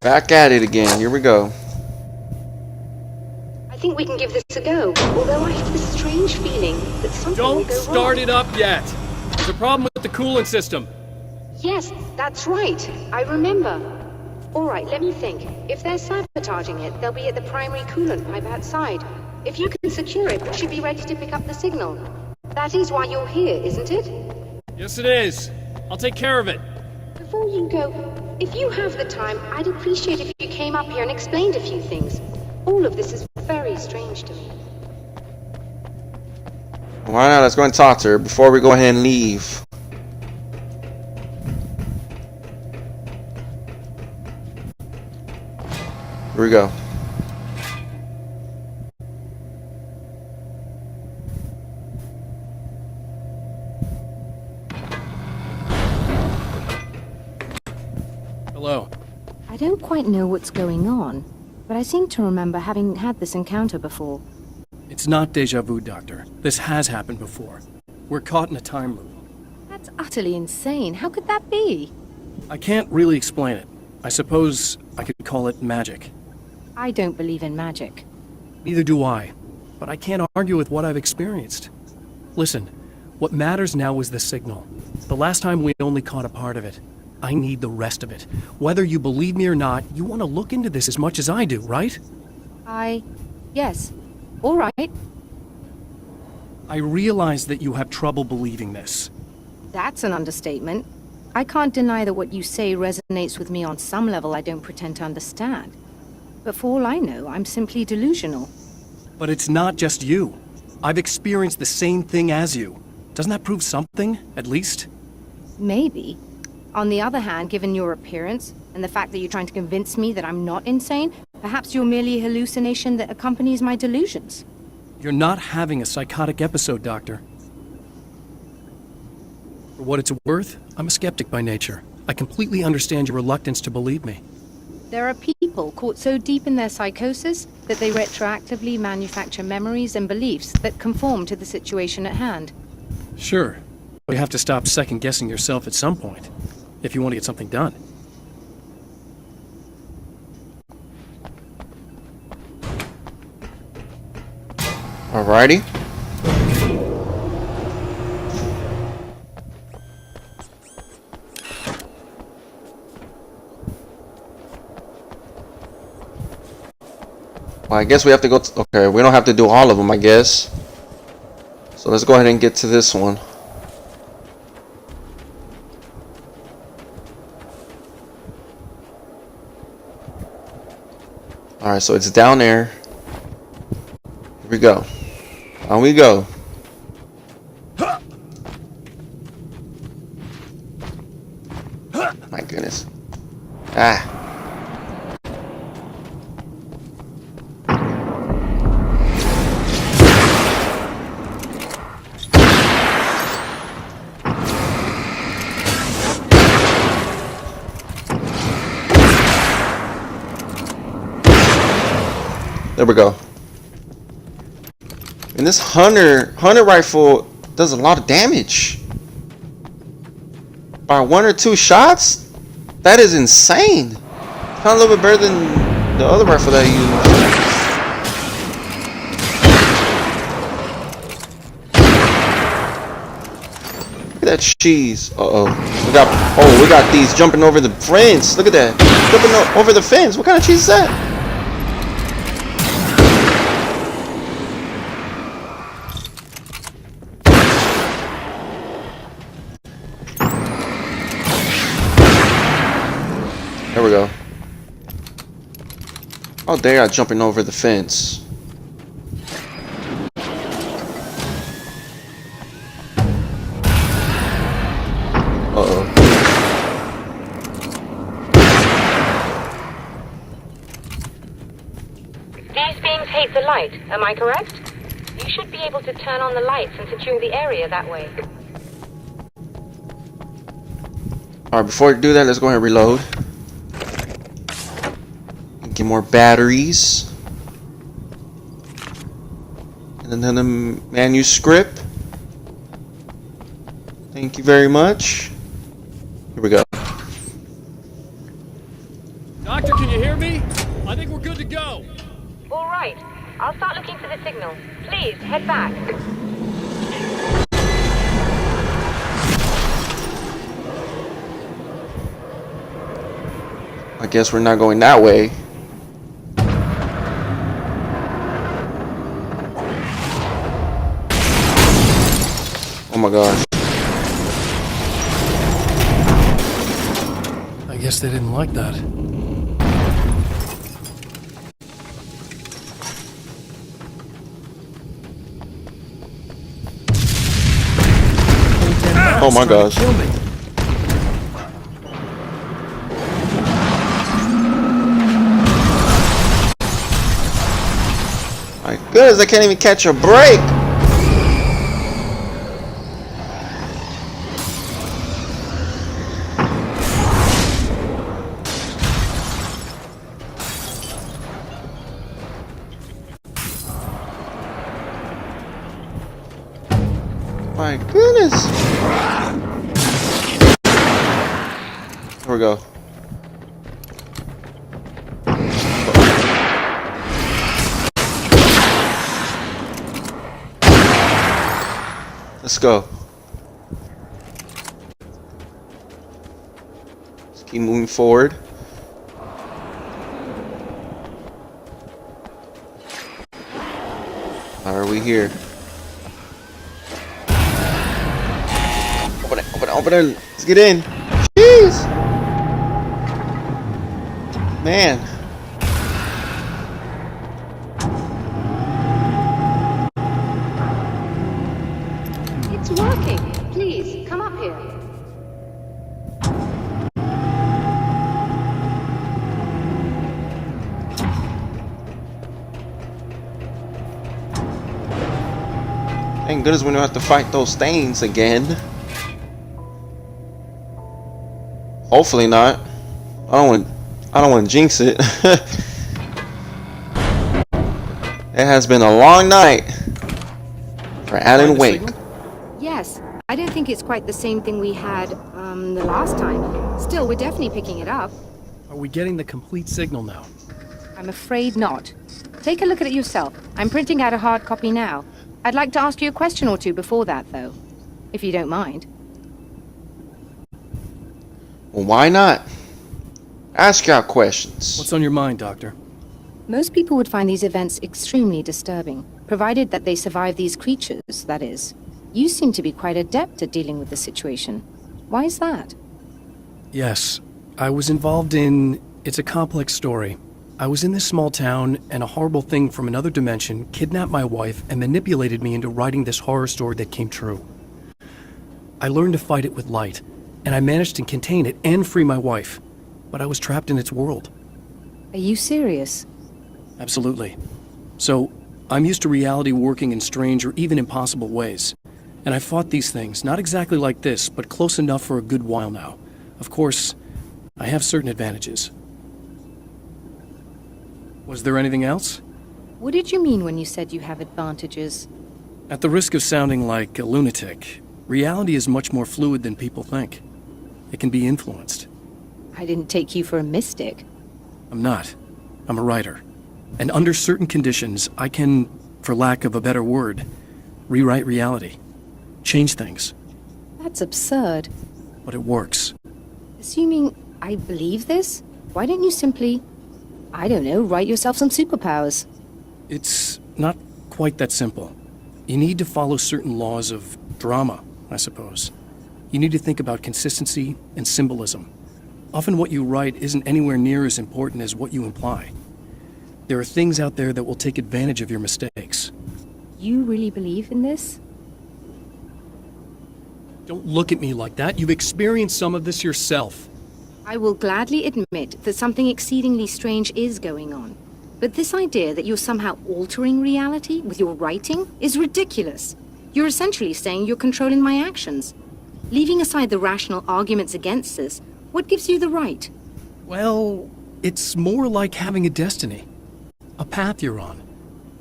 Back at it again. Here we go. I think we can give this a go, although I have this strange feeling that something will Don't go start wrong. it up yet. There's a problem with the coolant system. Yes, that's right. I remember. All right, let me think. If they're sabotaging it, they'll be at the primary coolant pipe outside. If you can secure it, we should be ready to pick up the signal. That is why you're here, isn't it? Yes, it is. I'll take care of it. Before you go, if you have the time, I'd appreciate if you came up here and explained a few things. All of this is very strange to me. Why not? Let's go and talk to her before we go ahead and leave. Here we go. Hello. I don't quite know what's going on, but I seem to remember having had this encounter before. It's not deja vu, Doctor. This has happened before. We're caught in a time loop. That's utterly insane. How could that be? I can't really explain it. I suppose I could call it magic. I don't believe in magic. Neither do I. But I can't argue with what I've experienced. Listen, what matters now is the signal. The last time we only caught a part of it. I need the rest of it. Whether you believe me or not, you want to look into this as much as I do, right? Yes. All right. I realize that you have trouble believing this. That's an understatement. I can't deny that what you say resonates with me on some level I don't pretend to understand. But for all I know, I'm simply delusional. But it's not just you. I've experienced the same thing as you. Doesn't that prove something, at least? Maybe. On the other hand, given your appearance, and the fact that you're trying to convince me that I'm not insane, perhaps you're merely a hallucination that accompanies my delusions. You're not having a psychotic episode, Doctor. For what it's worth, I'm a skeptic by nature. I completely understand your reluctance to believe me. There are people caught so deep in their psychosis that they retroactively manufacture memories and beliefs that conform to the situation at hand. Sure, but you have to stop second-guessing yourself at some point, if you want to get something done. Alrighty. Well, I guess we have to go to, okay, we don't have to do all of them, I guess. So let's go ahead and get to this one. Alright, so it's down there. Here we go. On we go. My goodness. Ah. There we go. And this hunter rifle does a lot of damage. By 1 or 2 shots? That is insane. Kind of a little bit better than the other rifle that I used. Look at that cheese. We got these jumping over the fence. Look at that. Jumping over the fence. What kind of cheese is that? There we go. Oh, they are jumping over the fence. Uh-oh. These beams hate the light, am I correct? You should be able to turn on the lights and secure the area that way. Alright, before we do that, let's go ahead and reload. Get more batteries. And then the manuscript. Thank you very much. Here we go. Doctor! Doctor, can you hear me? I think we're good to go. All right. I'll start looking for the signal. Please, head back. I guess we're not going that way. Oh my gosh. I guess they didn't like that. Oh my gosh. Kill me. My goodness, I can't even catch a break. My goodness. Here we go. Let's go. Let's keep moving forward. How are we here? Open it, open it, open it. Let's get in. Jeez. Man. It's working. Please, come up here. Thank goodness we don't have to fight those things again. Hopefully not. I don't want to jinx it. It has been a long night for Alan Wake. Yes, I don't think it's quite the same thing we had, the last time. Still, we're definitely picking it up. Are we getting the complete signal now? I'm afraid not. Take a look at it yourself. I'm printing out a hard copy now. I'd like to ask you a question or two before that, though. If you don't mind. Well, why not? Ask your questions. What's on your mind, Doctor? Most people would find these events extremely disturbing, provided that they survive these creatures, that is. You seem to be quite adept at dealing with the situation. Why is that? Yes, I was involved in... It's a complex story. I was in this small town, and a horrible thing from another dimension kidnapped my wife and manipulated me into writing this horror story that came true. I learned to fight it with light, and I managed to contain it and free my wife. But I was trapped in its world. Are you serious? Absolutely. So, I'm used to reality working in strange or even impossible ways. And I fought these things, not exactly like this, but close enough for a good while now. Of course, I have certain advantages. Was there anything else? What did you mean when you said you have advantages? At the risk of sounding like a lunatic, reality is much more fluid than people think. It can be influenced. I didn't take you for a mystic. I'm not. I'm a writer. And under certain conditions, I can, for lack of a better word, rewrite reality. Change things. That's absurd. But it works. Assuming I believe this, why don't you simply, I don't know, write yourself some superpowers? It's not quite that simple. You need to follow certain laws of drama, I suppose. You need to think about consistency and symbolism. Often what you write isn't anywhere near as important as what you imply. There are things out there that will take advantage of your mistakes. You really believe in this? Don't look at me like that. You've experienced some of this yourself. I will gladly admit that something exceedingly strange is going on. But this idea that you're somehow altering reality with your writing is ridiculous. You're essentially saying you're controlling my actions. Leaving aside the rational arguments against this, what gives you the right? Well, it's more like having a destiny. A path you're on.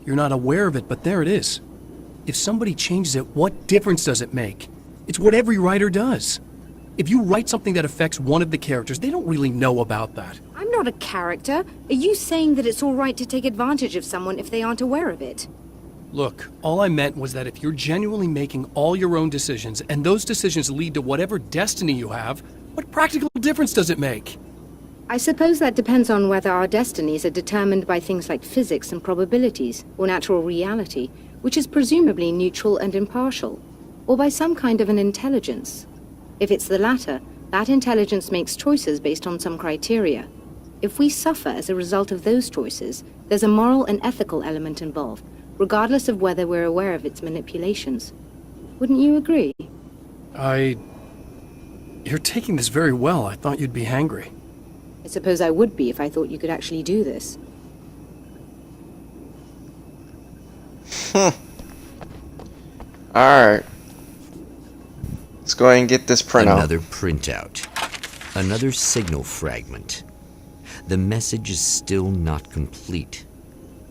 You're not aware of it, but there it is. If somebody changes it, what difference does it make? It's what every writer does. If you write something that affects one of the characters, they don't really know about that. I'm not a character. Are you saying that it's all right to take advantage of someone if they aren't aware of it? Look, all I meant was that if you're genuinely making all your own decisions, and those decisions lead to whatever destiny you have, what practical difference does it make? I suppose that depends on whether our destinies are determined by things like physics and probabilities, or natural reality, which is presumably neutral and impartial, or by some kind of an intelligence. If it's the latter, that intelligence makes choices based on some criteria. If we suffer as a result of those choices, there's a moral and ethical element involved, regardless of whether we're aware of its manipulations. Wouldn't you agree? You're taking this very well. I thought you'd be hangry. I suppose I would be if I thought you could actually do this. Alright. Let's go ahead and get this printout. Another printout. Another signal fragment. The message is still not complete,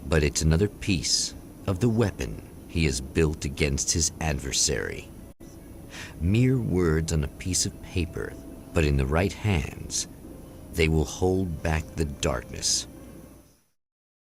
but it's another piece of the weapon he has built against his adversary. Mere words on a piece of paper, but in the right hands, they will hold back the darkness